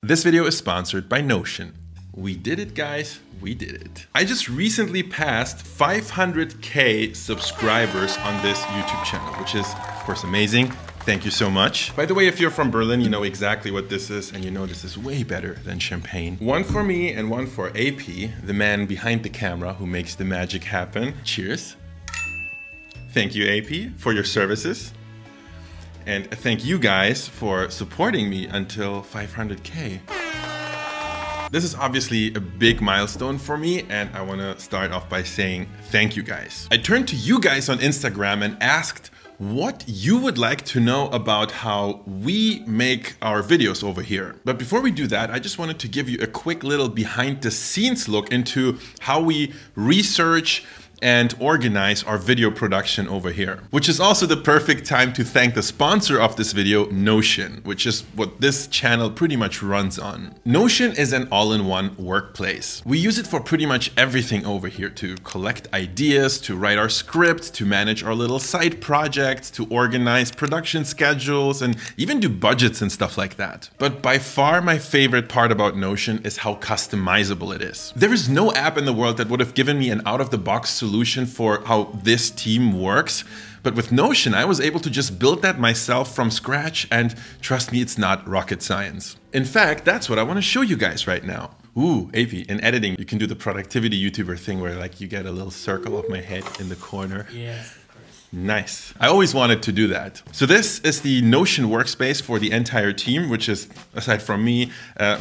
This video is sponsored by Notion. We did it, guys. We did it. I just recently passed 500K subscribers on this YouTube channel, which is, of course, amazing. Thank you so much. By the way, if you're from Berlin, you know exactly what this is, and you know this is way better than champagne. One for me and one for AP, the man behind the camera who makes the magic happen. Cheers. Thank you, AP, for your services. And thank you guys for supporting me until 500K. This is obviously a big milestone for me, and I want to start off by saying thank you guys. I turned to you guys on Instagram and asked what you would like to know about how we make our videos over here. But before we do that, I just wanted to give you a quick little behind the scenes look into how we research and organize our video production over here. Which is also the perfect time to thank the sponsor of this video, Notion, which is what this channel pretty much runs on. Notion is an all-in-one workplace. We use it for pretty much everything over here, to collect ideas, to write our scripts, to manage our little side projects, to organize production schedules, and even do budgets and stuff like that. But by far my favorite part about Notion is how customizable it is. There is no app in the world that would have given me an out-of-the-box solution for how this team works. But with Notion, I was able to just build that myself from scratch, and trust me, it's not rocket science. In fact, that's what I want to show you guys right now. Ooh, AP, in editing, you can do the productivity YouTuber thing where like you get a little circle of my head in the corner. Yes. Nice. I always wanted to do that. So this is the Notion workspace for the entire team, which is, aside from me,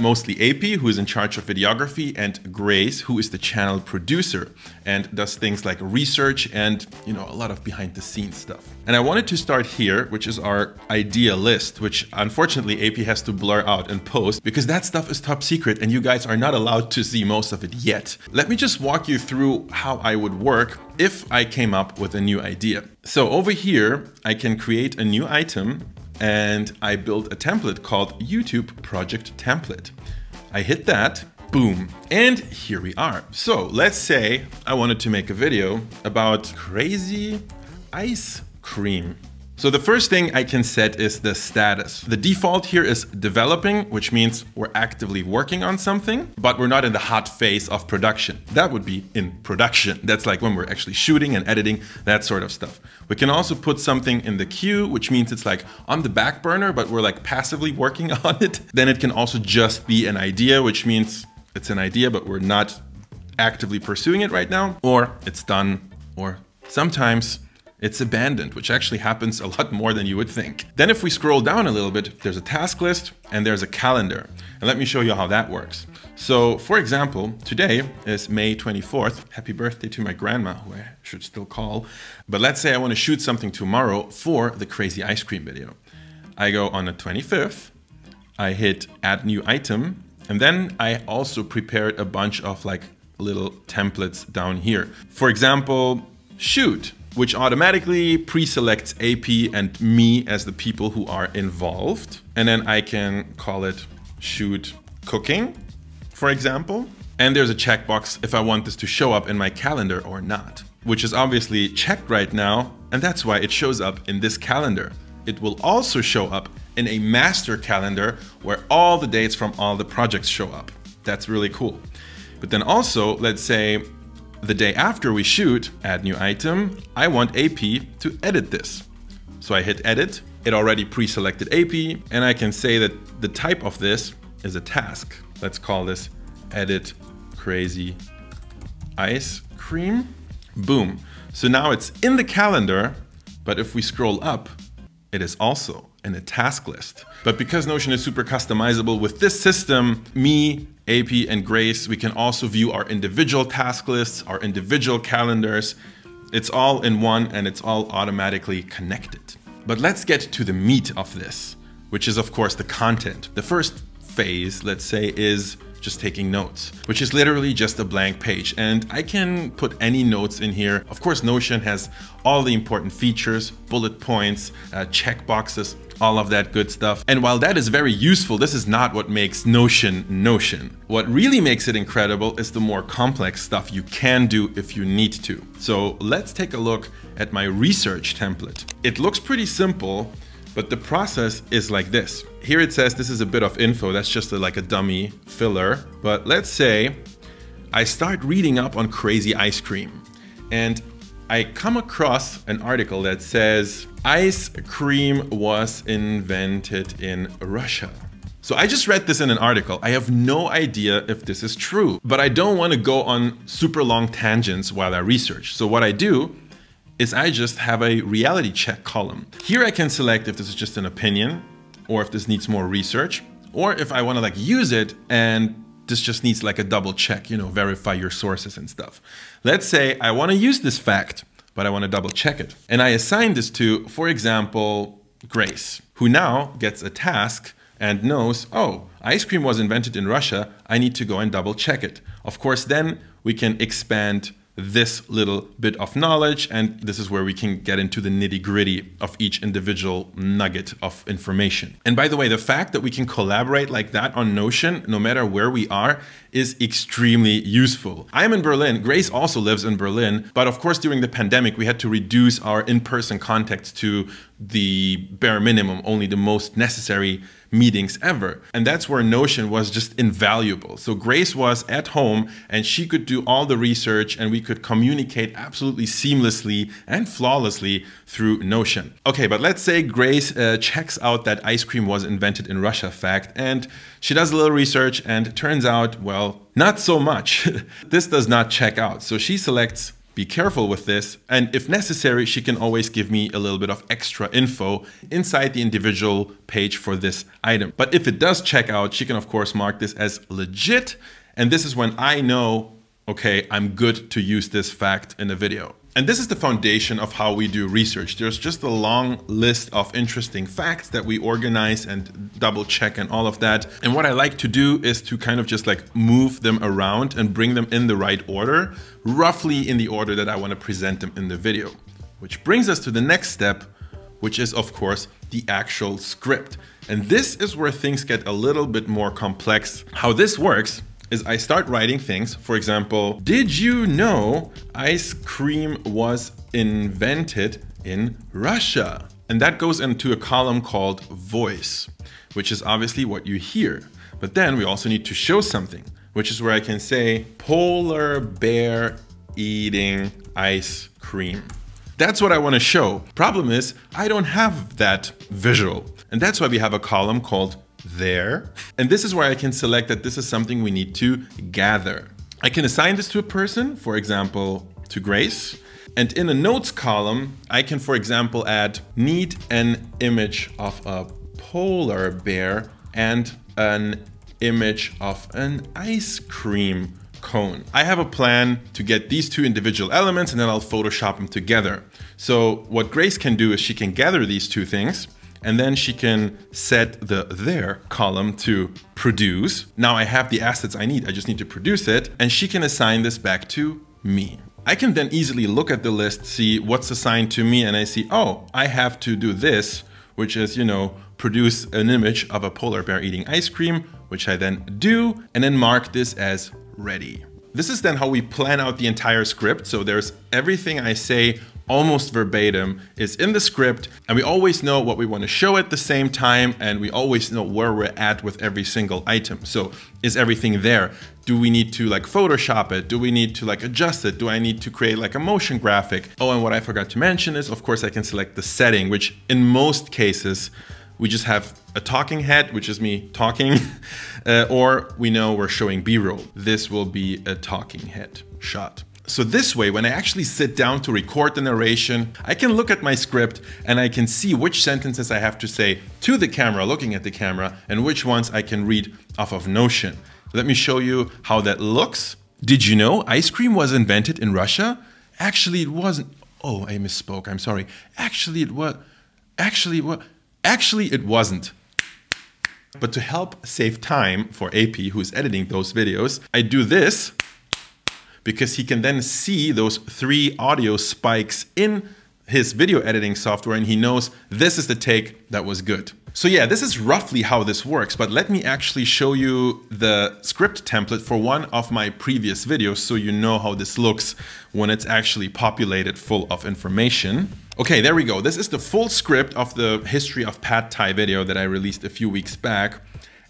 mostly AP, who is in charge of videography, and Grace, who is the channel producer and does things like research and, you know, a lot of behind the scenes stuff. And I wanted to start here, which is our idea list, which unfortunately AP has to blur out in post because that stuff is top secret and you guys are not allowed to see most of it yet. Let me just walk you through how I would work if I came up with a new idea. So over here, I can create a new item and I build a template called YouTube Project Template. I hit that, boom, and here we are. So let's say I wanted to make a video about crazy ice cream. So the first thing I can set is the status. The default here is developing, which means we're actively working on something, but we're not in the hot phase of production. That would be in production. That's like when we're actually shooting and editing, that sort of stuff. We can also put something in the queue, which means it's like on the back burner, but we're like passively working on it. Then it can also just be an idea, which means it's an idea, but we're not actively pursuing it right now, or it's done, or sometimes it's abandoned, which actually happens a lot more than you would think. Then if we scroll down a little bit, there's a task list and there's a calendar. And let me show you how that works. So for example, today is May 24th. Happy birthday to my grandma, who I should still call. But let's say I want to shoot something tomorrow for the crazy ice cream video. I go on the 25th, I hit add new item, and then I also prepared a bunch of like little templates down here. For example, shoot, which automatically pre-selects AP and me as the people who are involved. And then I can call it shoot cooking, for example. And there's a checkbox if I want this to show up in my calendar or not, which is obviously checked right now. And that's why it shows up in this calendar. It will also show up in a master calendar where all the dates from all the projects show up. That's really cool. But then also, let's say, the day after we shoot, add new item, I want AP to edit this. So I hit edit, it already pre-selected AP, and I can say that the type of this is a task. Let's call this edit crazy ice cream. Boom. So now it's in the calendar, but if we scroll up, it is also in a task list. But because Notion is super customizable with this system, me, AP, and Grace, we can also view our individual task lists, our individual calendars. It's all in one and it's all automatically connected. But let's get to the meat of this, which is of course the content. The first phase, let's say, is just taking notes, which is literally just a blank page. And I can put any notes in here. Of course, Notion has all the important features, bullet points, check boxes, all of that good stuff. And while that is very useful, this is not what makes Notion Notion. What really makes it incredible is the more complex stuff you can do if you need to. So let's take a look at my research template. It looks pretty simple, but the process is like this. here it says this is a bit of info. That's just like a dummy filler. But let's say I start reading up on crazy ice cream and I come across an article that says ice cream was invented in Russia. So I just read this in an article. I have no idea if this is true, but I don't want to go on super long tangents while I research. So what I do is I just have a reality check column. Here I can select if this is just an opinion or if this needs more research, or if I want to like use it and this just needs like a double check, you know, verify your sources and stuff. Let's say I want to use this fact, but I want to double check it. And I assign this to, for example, Grace, who now gets a task and knows, oh, ice cream was invented in Russia. I need to go and double check it. Of course, then we can expand this little bit of knowledge, and this is where we can get into the nitty-gritty of each individual nugget of information. And by the way, the fact that we can collaborate like that on Notion, no matter where we are, is extremely useful. I'm in Berlin. Grace also lives in Berlin, but of course during the pandemic we had to reduce our in-person contacts to the bare minimum, only the most necessary meetings ever. And that's where Notion was just invaluable. So Grace was at home and she could do all the research and we could communicate absolutely seamlessly and flawlessly through Notion. Okay, but let's say Grace checks out that ice cream was invented in Russia fact, and she does a little research and it turns out, well, not so much. This does not check out. So she selects be careful with this, and if necessary, she can always give me a little bit of extra info inside the individual page for this item. But if it does check out, she can of course mark this as legit, and this is when I know, okay, I'm good to use this fact in a video. And this is the foundation of how we do research. There's just a long list of interesting facts that we organize and double check and all of that. And what I like to do is to kind of just like move them around and bring them in the right order, roughly in the order that I want to present them in the video. Which brings us to the next step, which is of course the actual script. And this is where things get a little bit more complex. How this works is I start writing things. For example, did you know ice cream was invented in Russia? And that goes into a column called voice, which is obviously what you hear. But then we also need to show something, which is where I can say polar bear eating ice cream. That's what I want to show. Problem is, I don't have that visual. And that's why we have a column called there. And this is where I can select that this is something we need to gather. I can assign this to a person, for example, to Grace. And in a notes column, I can, for example, add need an image of a polar bear and an image of an ice cream cone. I have a plan to get these two individual elements and then I'll Photoshop them together. So what Grace can do is she can gather these two things, and then she can set the there column to produce. Now I have the assets I need, I just need to produce it, and she can assign this back to me. I can then easily look at the list, see what's assigned to me, and I see, oh, I have to do this, which is, you know, produce an image of a polar bear eating ice cream, which I then do, and then mark this as ready. This is then how we plan out the entire script. So there's everything I say almost verbatim is in the script, and we always know what we want to show at the same time, and we always know where we're at with every single item. So is everything there? Do we need to like Photoshop it? Do we need to like adjust it? Do I need to create like a motion graphic? Oh, and what I forgot to mention is, of course, I can select the setting, which in most cases, we just have a talking head, which is me talking, or we know we're showing B-roll. This will be a talking head shot. So this way, when I actually sit down to record the narration, I can look at my script and I can see which sentences I have to say to the camera, looking at the camera, and which ones I can read off of Notion. Let me show you how that looks. Did you know ice cream was invented in Russia? Actually, it wasn't. Oh, I misspoke. I'm sorry. Actually, it was. Actually, it wasn't. But to help save time for AP, who's editing those videos, I do this, because he can then see those 3 audio spikes in his video editing software, and he knows this is the take that was good. So yeah, this is roughly how this works, but let me actually show you the script template for one of my previous videos so you know how this looks when it's actually populated full of information. Okay, there we go. This is the full script of the history of pad thai video that I released a few weeks back.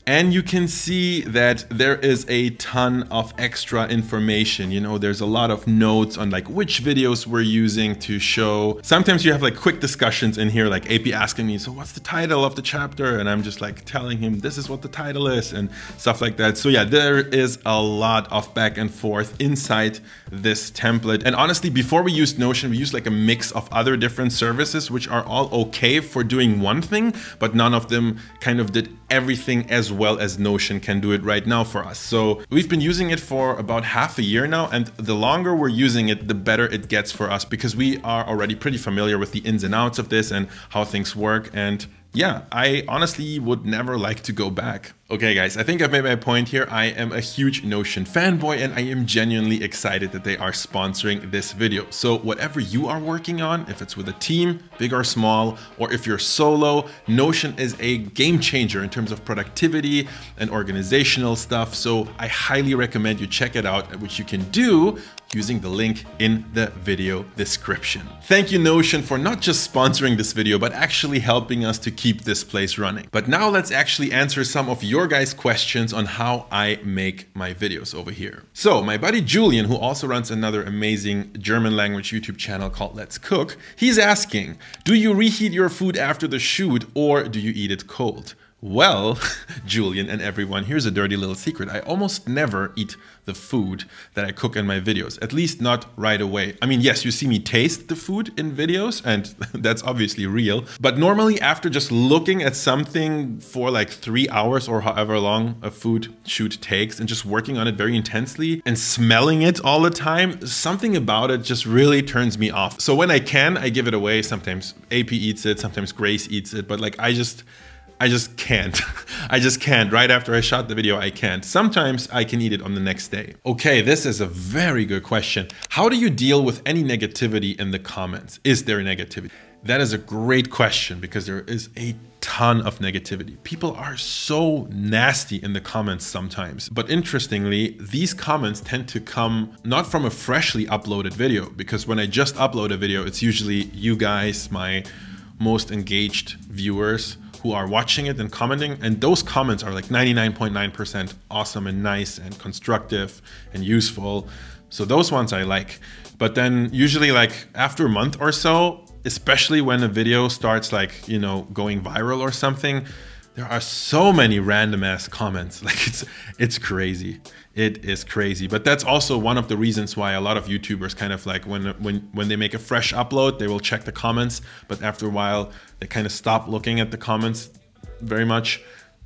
And you can see that there is a ton of extra information. You know, there's a lot of notes on like which videos we're using to show. Sometimes you have like quick discussions in here, like AP asking me, so what's the title of the chapter? And I'm just like telling him this is what the title is and stuff like that. So yeah, there is a lot of back and forth inside this template. And honestly, before we used Notion, we used like a mix of other different services, which are all okay for doing one thing, but none of them kind of did everything as well as Notion can do it right now for us. So we've been using it for about half a year now, and the longer we're using it, the better it gets for us, because we are already pretty familiar with the ins and outs of this and how things work. And yeah, I honestly would never like to go back. Okay guys, I think I've made my point here. I am a huge Notion fanboy and I am genuinely excited that they are sponsoring this video. So whatever you are working on, if it's with a team, big or small, or if you're solo, Notion is a game changer in terms of productivity and organizational stuff. So I highly recommend you check it out, which you can do using the link in the video description. Thank you Notion for not just sponsoring this video, but actually helping us to keep this place running. But now let's actually answer some of your guys' questions on how I make my videos over here. So my buddy Julian, who also runs another amazing German language YouTube channel called Let's Cook, he's asking, do you reheat your food after the shoot or do you eat it cold? Well, Julian and everyone, here's a dirty little secret. I almost never eat the food that I cook in my videos, at least not right away. I mean, yes, you see me taste the food in videos and that's obviously real. But normally after just looking at something for like 3 hours or however long a food shoot takes and just working on it very intensely and smelling it all the time, something about it just really turns me off. So when I can, I give it away. Sometimes AP eats it, sometimes Grace eats it, but like I just can't. I just can't. Right after I shot the video, I can't. Sometimes I can eat it on the next day. Okay, this is a very good question. How do you deal with any negativity in the comments? Is there negativity? That is a great question because there is a ton of negativity. People are so nasty in the comments sometimes. But interestingly, these comments tend to come not from a freshly uploaded video, because when I just upload a video, it's usually you guys, my most engaged viewers, who are watching it and commenting, and those comments are like 99.9% awesome and nice and constructive and useful. So those ones I like. But then usually like after a month or so, especially when a video starts like, you know, going viral or something, there are so many random ass comments. Like it's crazy. It is crazy. But that's also one of the reasons why a lot of YouTubers kind of like when they make a fresh upload, they will check the comments, but after a while they kind of stop looking at the comments very much.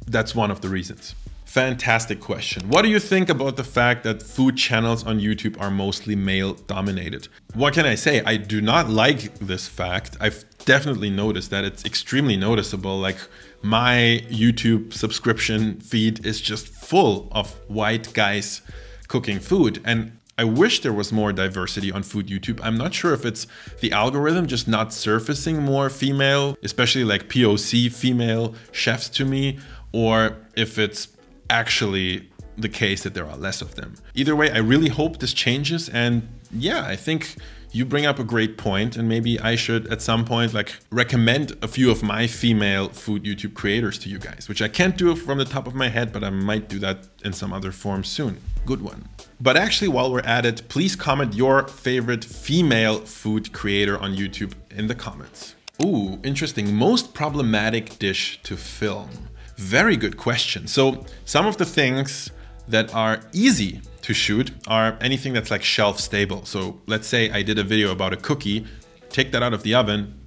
That's one of the reasons. Fantastic question. What do you think about the fact that food channels on YouTube are mostly male dominated? What can I say? I do not like this fact. I've definitely noticed that. It's extremely noticeable. Like my YouTube subscription feed is just full of white guys cooking food. And I wish there was more diversity on food YouTube. I'm not sure if it's the algorithm just not surfacing more female, especially like POC female chefs to me, or if it's actually the case that there are less of them. Either way, I really hope this changes. And yeah, I think you bring up a great point, and maybe I should at some point like recommend a few of my female food YouTube creators to you guys, which I can't do from the top of my head, but I might do that in some other form soon. Good one. But actually, while we're at it, please comment your favorite female food creator on YouTube in the comments. Ooh, interesting. Most problematic dish to film. Very good question. So some of the things that are easy to shoot are anything that's like shelf stable. So let's say I did a video about a cookie, take that out of the oven.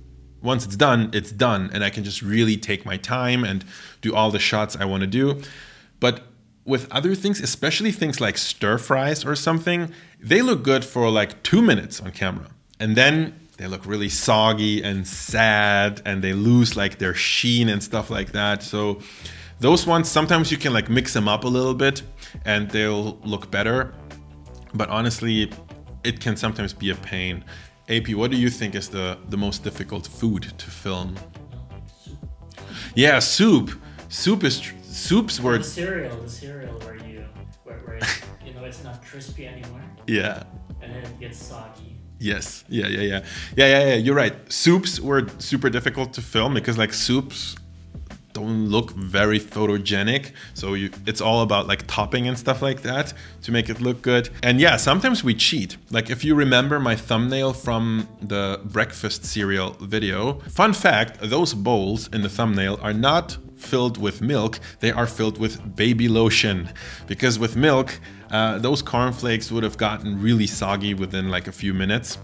Once it's done, and I can just really take my time and do all the shots I want to do. But with other things, especially things like stir fries or something, they look good for like 2 minutes on camera. And then they look really soggy and sad, and they lose like their sheen and stuff like that. So those ones, sometimes you can like mix them up a little bit and they'll look better. But honestly, it can sometimes be a pain. AP, what do you think is the most difficult food to film? Soup. Yeah, soup. Soups were... The cereal where you know, it's not crispy anymore. Yeah. And then it gets soggy. Yes. Yeah. You're right. Soups were super difficult to film because like soups don't look very photogenic. So it's all about like topping and stuff like that to make it look good. And yeah, sometimes we cheat. Like if you remember my thumbnail from the breakfast cereal video, fun fact, those bowls in the thumbnail are not filled with milk, they are filled with baby lotion. Because with milk, those cornflakes would have gotten really soggy within like a few minutes.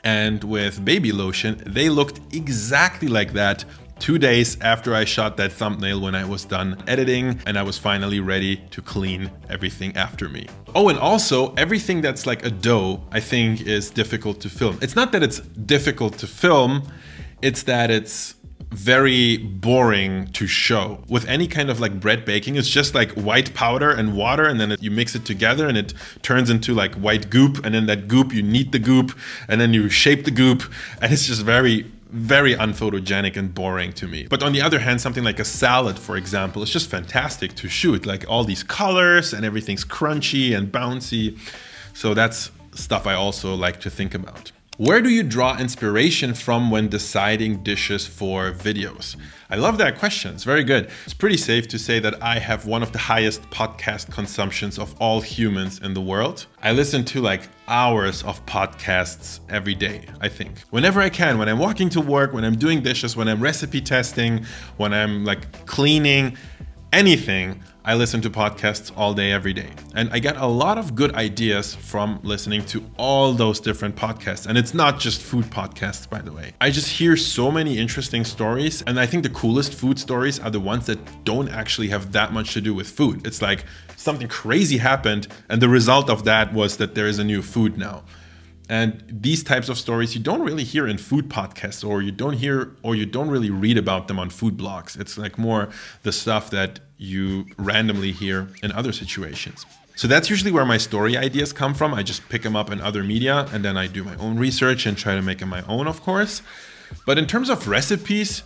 And with baby lotion, they looked exactly like that 2 days after I shot that thumbnail when I was done editing and I was finally ready to clean everything after me. Oh, and also everything that's like a dough, I think is difficult to film. It's not that it's difficult to film, it's that it's very boring to show. With any kind of like bread baking, it's just like white powder and water, and then you mix it together and it turns into like white goop, and then that goop, you knead the goop, and then you shape the goop, and it's just very unphotogenic and boring to me. But on the other hand, something like a salad, for example, is just fantastic to shoot. Like all these colors and everything's crunchy and bouncy. So that's stuff I also like to think about. Where do you draw inspiration from when deciding dishes for videos? I love that question. It's very good. It's pretty safe to say that I have one of the highest podcast consumptions of all humans in the world. I listen to like hours of podcasts every day, I think. Whenever I can, when I'm walking to work, when I'm doing dishes, when I'm recipe testing, when I'm like cleaning, anything, I listen to podcasts all day, every day. And I get a lot of good ideas from listening to all those different podcasts. And it's not just food podcasts, by the way. I just hear so many interesting stories. And I think the coolest food stories are the ones that don't actually have that much to do with food. It's like something crazy happened, and the result of that was that there is a new food now. And these types of stories you don't really hear in food podcasts, or you don't really read about them on food blogs. It's like more the stuff that you randomly hear in other situations. So that's usually where my story ideas come from. I just pick them up in other media, and then I do my own research and try to make them my own, of course. But in terms of recipes,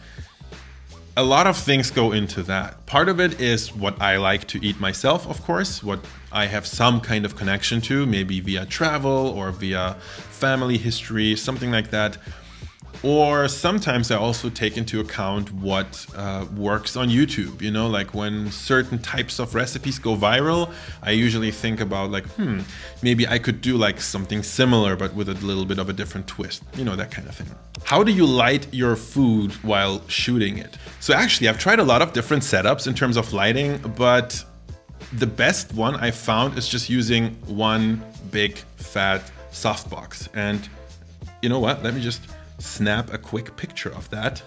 a lot of things go into that. Part of it is what I like to eat myself, of course, what I have some kind of connection to, maybe via travel or via family history, something like that. Or sometimes I also take into account what works on YouTube. You know, like when certain types of recipes go viral, I usually think about like, maybe I could do like something similar, but with a little bit of a different twist. You know, that kind of thing. How do you light your food while shooting it? So actually, I've tried a lot of different setups in terms of lighting, but the best one I found is just using one big fat softbox. And you know what? Let me just snap a quick picture of that.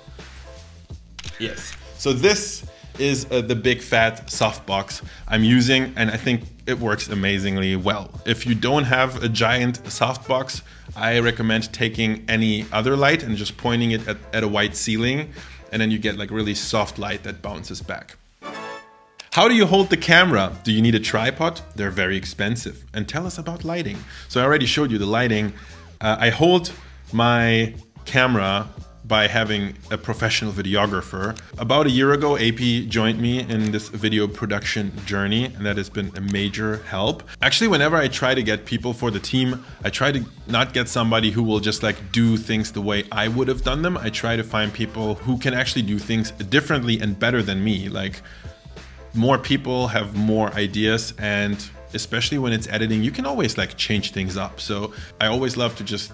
Yes. So this is the big fat softbox I'm using, and I think it works amazingly well. If you don't have a giant softbox, I recommend taking any other light and just pointing it at a white ceiling, and then you get like really soft light that bounces back. How do you hold the camera? Do you need a tripod? They're very expensive. And tell us about lighting. So I already showed you the lighting. I hold my camera by having a professional videographer. About a year ago, AP joined me in this video production journey, and that has been a major help. Actually, whenever I try to get people for the team, I try to not get somebody who will just like do things the way I would have done them. I try to find people who can actually do things differently and better than me. Like, more people have more ideas, and especially when it's editing, you can always like change things up. So I always love to just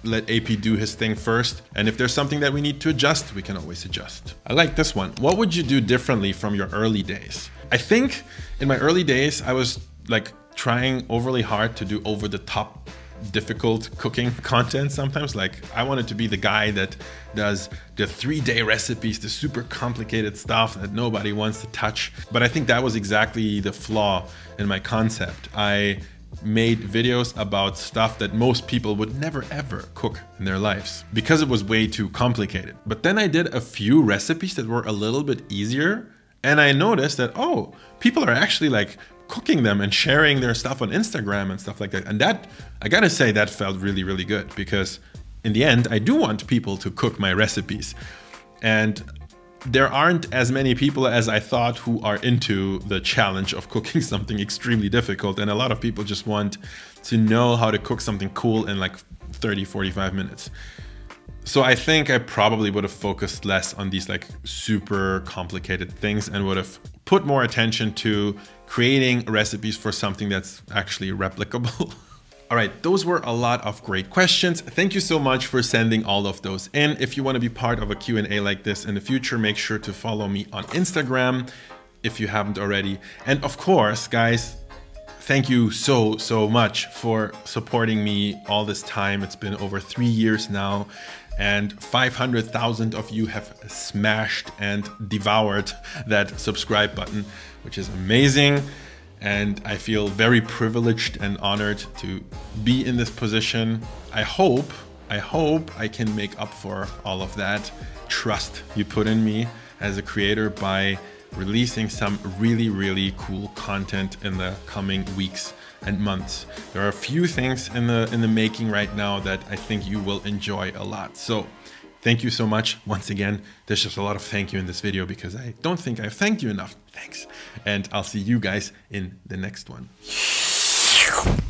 let AP do his thing first. And if there's something that we need to adjust, we can always adjust. I like this one. What would you do differently from your early days? I think in my early days, I was like trying overly hard to do over the top difficult cooking content sometimes. Like I wanted to be the guy that does the 3-day recipes, the super complicated stuff that nobody wants to touch. But I think that was exactly the flaw in my concept. I made videos about stuff that most people would never ever cook in their lives because it was way too complicated. But then I did a few recipes that were a little bit easier, and I noticed that, oh, people are actually like cooking them and sharing their stuff on Instagram and stuff like that. And that, I gotta say, that felt really, really good, because in the end, I do want people to cook my recipes. And there aren't as many people as I thought who are into the challenge of cooking something extremely difficult. And a lot of people just want to know how to cook something cool in like 30, 45 minutes. So I think I probably would have focused less on these like super complicated things and would have put more attention to creating recipes for something that's actually replicable. All right, those were a lot of great questions. Thank you so much for sending all of those in. If you want to be part of a Q&A like this in the future, make sure to follow me on Instagram if you haven't already. And of course, guys, thank you so much for supporting me all this time. It's been over 3 years now, and 500,000 of you have smashed and devoured that subscribe button, which is amazing. And I feel very privileged and honored to be in this position. I hope I can make up for all of that trust you put in me as a creator by releasing some really cool content in the coming weeks and months. There are a few things in the making right now that I think you will enjoy a lot. So thank you so much. Once again, there's just a lot of thank you in this video because I don't think I've thanked you enough. Thanks. And I'll see you guys in the next one.